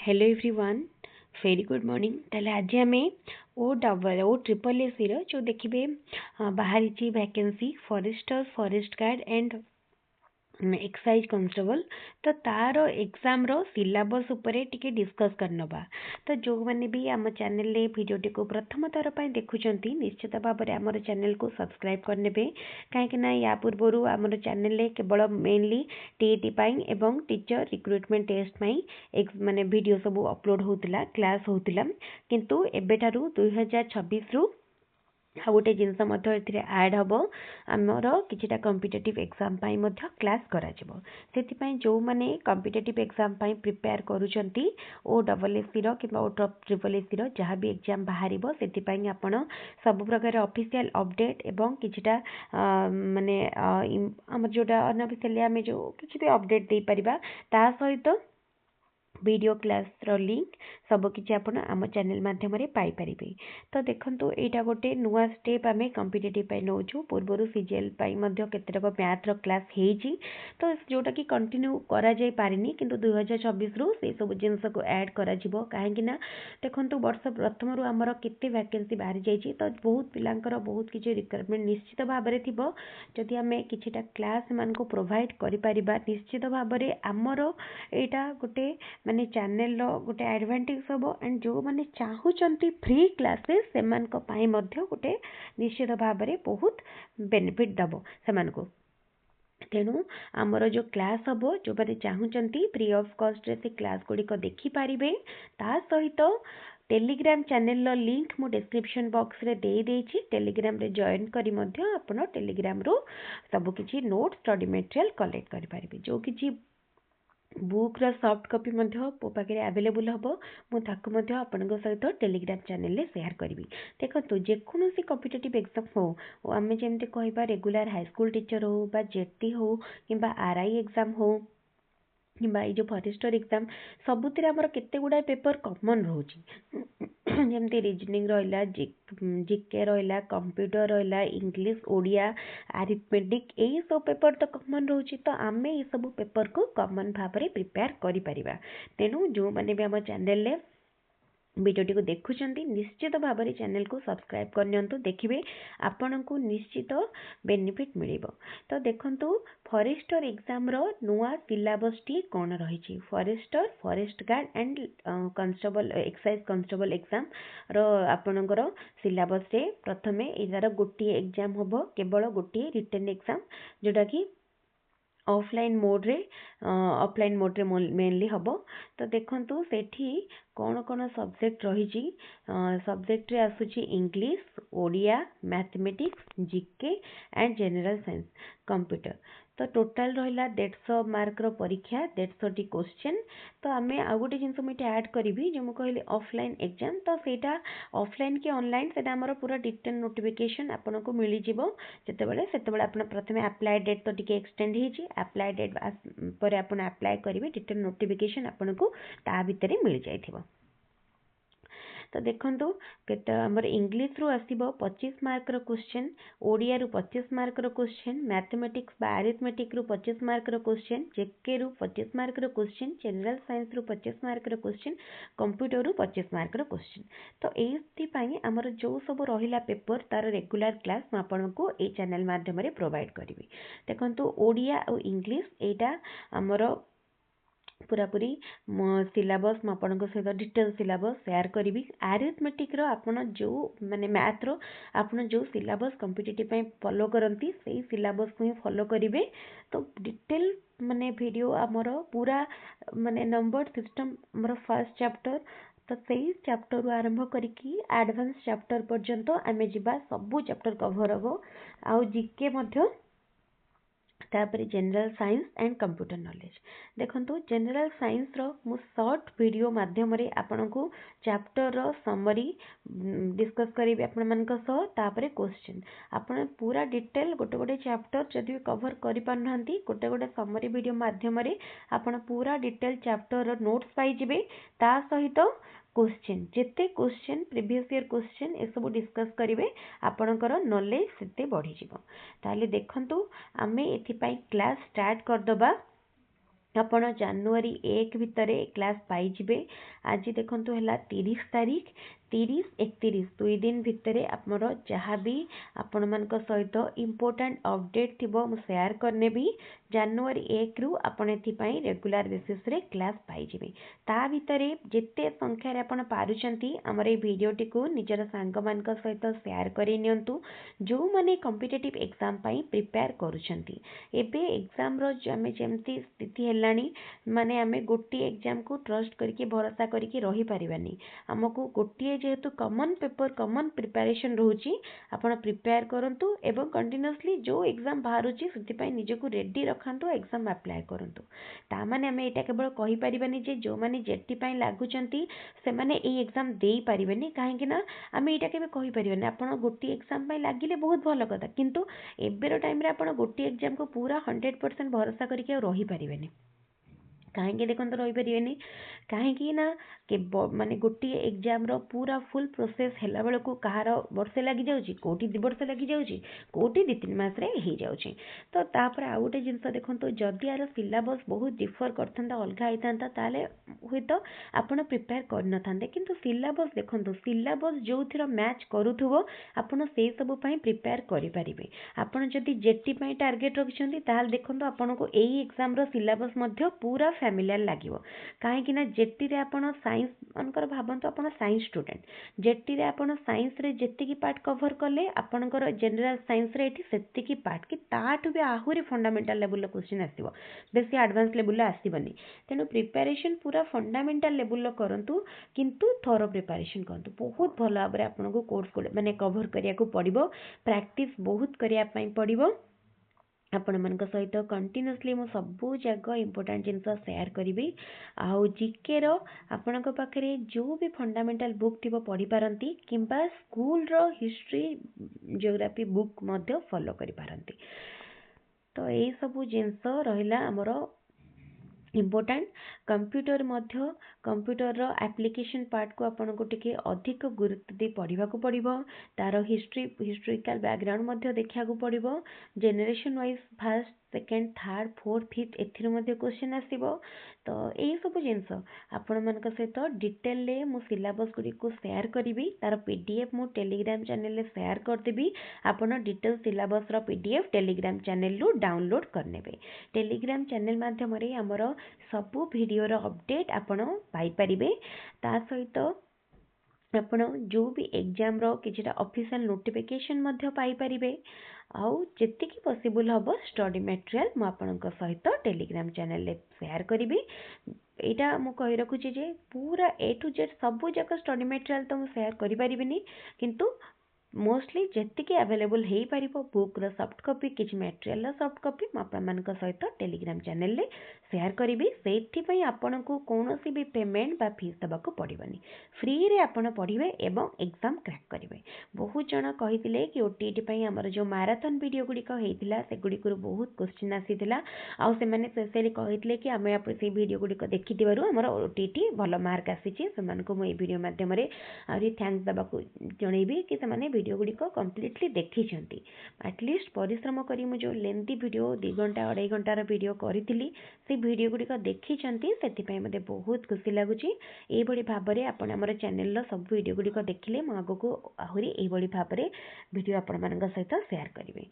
Hello everyone very good morning ताले आज आम ओ ट्रिपल एसी जो देखिए बाहरी vacancy forester forest guard and excise constable तो तार एग्जाम रो सिलेबस उपरे टिके डिस्कस करनबा। तो जो मैंने भी आम चैनल रे वीडियोटी को प्रथम थर पर देखुंत निश्चित भाव में आम चैनल को सब्सक्राइब करने कहीं या पूर्व आम चैनल रे केवल मेनली टीईटी एवं टीचर रिक्रुटमेंट टेस्ट माने वीडियो सब अपलोड होता क्लास होता किंतु एबेठारु 2026 रु आ गोटे जिनस आड हम आमर कि कम्पिटेटिव एग्जाम क्लास करा जो मैंने कम्पिटेटिव एग्जाम प्रिपेयर करुँच ओ डबल एसी कि ट्रिपल एसी जहाँ भी एग्जाम बाहर से आपण सब प्रकार ऑफिशियल अपडेट एवं किछिटा माने आम जोटा अनऑफिशियली आम जो किसी भी अपडेट दे परिबा ता सहित वीडियो क्लास लिंक सबकि आपण आम चैनल माध्यम पाई परिबे। तो देखंतु एटा गोटे नुआ स्टेप आमे कम्पिटेटिव नौचु पूर्वर सीजीएल केतक मैथ क्लास हेजी तो जोटा कि कंटिन्यू करा जाई पारिनी किंतु 2026 रु से सब जिनस को ऐड करा जिवो काहेकि ना देखंतु वर्ष प्रथम रु हमर केते वैकेंसी बाहर जाईची तो बहुत पिलांकर बहुत किछि रिक्वायरमेंट निश्चित भाव में थिबो जदि आमे किछिटा क्लास मान को प्रोवाइड करि परिबा निश्चित भाव में हमर एटा गोटे माने चैनल गोटे एडवांटेज हम एंड जो मैंने चाहूँगी फ्री क्लासेस से गोटे निश्चित भाव में बहुत बेनिफिट दब से तेणु आमर जो क्लास हम जो मैंने चाहूँगी फ्री ऑफ कॉस्ट से क्लास गुड़िक देखिपारे ता सहित टेलीग्राम चैनल लिंक मु डिस्क्रिप्शन बॉक्स रे दे देछि टेलीग्राम रे जॉइन करी मध्य आपण टेलीग्राम रो सब किछि नोट स्टडी मटेरियल कलेक्ट करि पारिबे जो किछि बुक रा सॉफ्ट कॉपी मध्य पाखे अवेलेबल हम मुझे आपण सहित टेलीग्राम चैनल शेयर करी। देखो जेकोसी कॉम्पिटिटिव एग्जाम हो आम जमी कह रेगुलर हाई स्कूल टीचर हो बा जेटी हो कि आरआई एग्जाम हो कि जो फॉरेस्टर एग्जाम सबुतिर आमर केते गुडा पेपर कॉमन रोची जमती रीजनिंग रहा जीके रहा कंप्यूटर रहा इंग्लिश ओडिया आरिथमेटिक यही सब पेपर तो कॉमन रोची तो आम ये सब पेपर को कॉमन भाव में प्रिपेयर करि परिबा। तेणु जो मैंने भी आम चैनल रे वीडियोटी को देखुंत निश्चित भाव में चैनल को सब्सक्राइब करनी देखिए आपण को निश्चित बेनिफिट मिल। तो देखंतु फॉरेस्टर एग्जाम रो नुआ सिलेबस टी कौन रही forester forest guard and constable excise constable exam रो आपणकर सिलेबस रे प्रथमे यार गोटे एग्जाम हम केवल गोटे रिटन एग्जाम जोटा कि ऑफलाइन मोड रे मेनली हम। तो देखंतु सेठी कौन कौन सब्जेक्ट रही सब्जेक्ट रे आसुची English Odia mathematics GK and general science computer. तो टोटाल रहा 150 मार्क रो परीक्षा 150 क्वेश्चन। तो आम आउ गोटे जिन मुझे ऐड करी जो मुझे कहली ऑफलाइन एग्जाम तो सेटा ऑफलाइन कि ऑनलाइन से पूरा डिटेल नोटिफिकेशन आपन को मिल जिवो जेतेबेले सेतेबेले आपन प्रथमे अप्लाई डेट तो टिके एक्सटेंड हेजी अप्लाई डेट पर आपन अप्लाई करेंगे डिटेल नोटिफिकेशन आपन को ता भितरे मिल जाइथिबो। तो देखंतु केते हमर इंग्लिश रु आसीबो 25 मार्क रो क्वेश्चन ओडिया रु 25 मार्क रो क्वेश्चन मैथमेटिक्स बा अरिथमेटिक रु 25 मार्क रो क्वेश्चन जीके रु 25 मार्क रो क्वेश्चन जनरल साइंस रु 25 मार्क रो क्वेश्चन कंप्यूटर रु 25 मार्क रो क्वेश्चन। तो एथि पई हमर जो सब रहिला पेपर तार रेगुलर क्लास म आपन को ए चैनल माध्यम रे प्रोवाइड करबी। देखंतु ओडिया और इंग्लिश एटा हमर पूरापूरी सिलेबस मुझे सहित डिटेल सिलेबस शेयर करी। आरिथमेटिक आपन जो माने मैथ रो आपन जो सिलेबस कम्पिटिटिव फॉलो करती से सिलेबस को ही फॉलो करेंगे। तो डिटेल माने वीडियो आमर पूरा माने नंबर सिस्टम आमर फर्स्ट चैप्टर तो सही चैप्टर आरंभ करिकी एडवांस चैप्टर पर्यंत आम जा सबू चैप्टर कवर हम आउ जीके तापर general science and computer knowledge. देखंतु जनरल साइंस रो मु शॉर्ट वीडियो माध्यम रे आपन को चैप्टर रो समरी डिस्कस करेबी आपन मन को सह तापर क्वेश्चन आपन पूरा डिटेल गोटे गोटे चैप्टर जदि कवर करि पारनहंती गोटे गोटे समरी वीडियो माध्यम रे आपन पूरा डिटेल चैप्टर रो नोट्स पाई जिवे ता सहित क्वेश्चन जेते क्वेश्चन प्रीवियस ईयर क्वेश्चन ए सब डिस्कस करेंगे आपणकर नॉलेज सेते बढ़ी जिवो। ताले देखंतु आमे एथि पई क्लास स्टार्ट कर दबा ଆପଣ ଜାନୁଆରୀ 1 ଭିତରେ କ୍ଲାସ୍ ପାଇଯିବେ। ଆଜି ଦେଖନ୍ତୁ ହେଲା 30 ତାରିଖ, 30, 31 2 दिन भितर आमर जहाँ भी आपण मान सहित इम्पोर्टाट अपडेट थी मुझे सेयार करने भी जानुआरी 1 रु आपण एपाई रेगुलार बेसिस रे क्लास पाइबे। ता भितर जिते संख्यार आपण पारुचंती आमर ये भिडियोटी को निजर सांग मान सहित सेयार करि नियंतु जो माने कॉम्पिटिटिव एग्जाम पाई प्रिपेयर करूछंती। एबे एग्जाम रो आमे जेमती स्थिति हेलानी माने आमे गोटी एग्जाम को ट्रस्ट करके भरोसा करके रही परिबानी। हमको गोटे जेहेतु कॉमन पेपर कॉमन प्रिपरेशन रोची आपण प्रिपेयर करंतु एवं कंटिन्यूअसली जो एग्जाम बाहरुची सेति निजको रेडी रखंतु एग्जाम अप्लाई करंतु। ता माने हमें एटा केवल कहि परिबानी जे जो माने जेटी पई लागुचंती से माने ए एग्जाम देई परिबेनी काहेकि ना हमें एटा केबे कहि परिबानी आपण गोटी एग्जाम पई लागिले बहुत भलो कथा किंतु एबेर टाइम रे आपण गोटी एग्जाम को पूरा 100% भरोसा करके रही परिबेनी। कहीं देखो रही पारे कहीं ना के माने गोटे एग्जाम रो पूरा फुल प्रोसेस हैला बेल को कहार वर्षे लगी जाउची कोटी 2 वर्ष लगी जाउची कोटी 2-3 मास रे ही जाउची। तो तापर आ गोटे जिनस देखो जदि यार सिलेबस बहुत डिफर करथंता अलगा होता ताले हुई तो आपण प्रिपेयर कर न थांते किंतु सिलेबस देखो सिलेबस जो थीर मैच करूथबो आपण से सब पई प्रिपेयर करि परिबे। आपण जदि जेटी पई टारगेट रखिसंती ताल देखो आपण को एई एग्जाम रो सिलेबस मध्य पूरा फैमिलियर लागिवो काहेकि ना जेटी रे आपण साइंस अनकर भाबंतो आपण साइंस स्टूडेंट जेटी रे आपण साइंस रे जेतिकी पार्ट कवर कले आपनकर जनरल साइंस रे एठी सेतिकी पार्ट कि ताटु भी आहुरी फंडामेंटल लेवल रो क्वेश्चन आसीबो बेसी एडवांस लेवल आसीबनी। तेनु प्रिपरेशन पूरा फंडामेंटल लेवल करंतु किंतु थोरो प्रिपरेशन करंतु बहुत भलो भाबरे आपनको कोर्स को माने कवर करिया को पड़िबो प्रैक्टिस बहुत करिया पई पड़िबो। आपण मान सहित कंटिन्यूअसली मु सबू जगह इंपोर्टेंट जिनस सेयार करी आउ जीके रो आपण पाखे जो भी फंडामेंटल बुक थी पढ़ी पारती किंबा स्कूल रो हिस्ट्री जियोग्राफी बुक मध्य फॉलो करि पारती। तो यही सबू जिनस रहिला हमर इम्पोर्टेंट कंप्यूटर मध्य कंप्यूटर रो एप्लिकेशन पार्ट को आपन को टिके अधिक गुरुत्व दे पढ़ा को पड़िबो तार हिस्टोरिकल बैकग्राउंड मध्य देखा को पड़िबो generation wise first second third fourth fifth एथिर मध्य क्वेश्चन आसीबो। तो यही सब जिनस आपण मान सहित डिटेल ले मु सिलेबस गुडी को शेयर करी तार पीडीएफ मु टेलीग्राम चैनल ले शेयर कर देबी आपण डिटेल सिलेबस रो पीडीएफ टेलीग्राम चैनल रू डाउनलोड करनेबे। टेलीग्राम चैनल माध्यम रे हमर सबू वीडियो रो अपडेट आपण पाई परिबे ता सहित आपण जो भी एग्जाम रो किछटा ऑफिशियल नोटिफिकेशन मध्य पाई परिबे आउ जेतिकी पॉसिबल हबो स्टडी मटेरियल मु आपनक सहित टेलीग्राम चैनल ले शेयर करिबी। एटा मु कहि रखुची जे पूरा ए टू जेड सबू जक स्टडी मटेरियल तो मु शेयर करि परिबिनी किंतु मोस्टली जेतिकी अवेलेबल हेई परिबो बुक रो सॉफ्ट कॉपी किछ मटेरियल रो सॉफ्ट कॉपी मु आपनक सहित टेलीग्राम चैनल ले शेयर करिबी। सेठी पई आपनकु कोनोसी भी पेमेंट बा फीस दबाको पड़िबनी फ्री रे आपण पढ़िबे एवं एग्जाम क्रैक करिवे। बहुत जण कहितिले कि ओटीटी पई हमर जो मैराथन वीडियो गुडी को हेतिला से गुडी को बहुत क्वेश्चन आसीतिला आ से माने स्पेशली कहितिले कि हमें आप से वीडियो गुडी को देखितिबारु हमर ओटीटी भलो मार्क आसीची से मानको मु ए वीडियो माध्यम रे आरी थैंक्स दबाको जणैबी कि से माने वीडियो गुडी को कंप्लीटली देखिछंती। एटलीस्ट परिश्रम करी मु जो लेंथी वीडियो 2 घंटा 2.5 घंटा रो वीडियो करितिली से वीडियो गुडी को देखिछंती सेति मते बहुत खुशी लागुची। ए बडी भाबरे आपण हमर चैनल रो सब वीडियो गुडी को देखिले म आगो को आहुरी ए बडी भाबरे वीडियो आपण मानक सहित शेयर करिवे।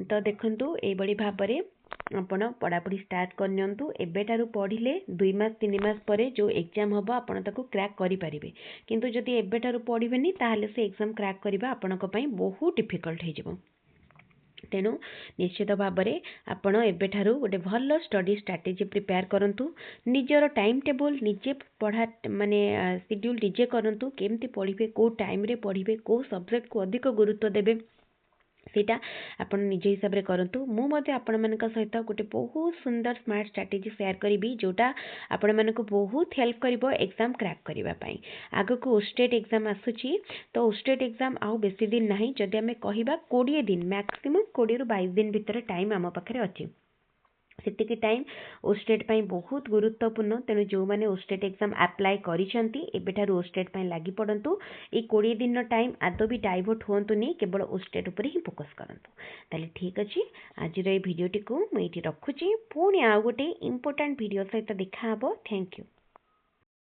तो देखंतु ए बडी भाबरे आपण पढ़ापढ़ी स्टार्ट करनियंतु एबेटारू पढ़िले 2 मास 3 मास परे जो एग्जाम हबो आपण ताको क्रैक करि परिबे किंतु जदि एबेटारू पढ़िबेनी ताहाले से एग्जाम क्रैक करिबा आपनक पई बहुत डिफिकल्ट हे जिवो। तेणु निश्चित भाव में आपण एबेठारू गोटे भल स्टडी स्ट्राटेजी प्रिपेयर करंतु निजर टाइम टेबल निजे पढ़ा माने शेड्यूल निजे करंतु केमती पढ़िबे को टाइम रे पढ़िबे को सब्जेक्ट को अधिक गुरुत्व देबे सेटा आपण निजे हिसाब रे करंतु। मु मते आपण मानक सहित गोटे बहुत सुंदर स्मार्ट स्ट्रैटेजी शेयर करी जोटा आपण मानक बहुत हेल्प करिवो एग्जाम क्रैक करिवा पई। आगो को स्टेट एग्जाम आसुची तो स्टेट एग्जाम आउ बेसी दिन नाही जदि हमें कहिबा 20 दिन मैक्सिमम 20 रु 22 दिन भीतर टाइम आम पाखरे अछि सेतिकी टाइम ओस्टेट बहुत गुरुत्वपूर्ण तेणु जो मैंने ओस्टेट एग्जाम अप्लाई करिसेंती एबेठार ओस्टेट लगी पड़तु ये 20 दिन टाइम आदौ भी डाइवर्ट हुंतुनी केवल ओस्टेट उपर ही फोकस करंतु ताले ठीक अछि आज रे वीडियोटी को मैं रखुची पुणी आ गोटे इंपोर्टेंट वीडियो सहित देखा हबो थैंक यू।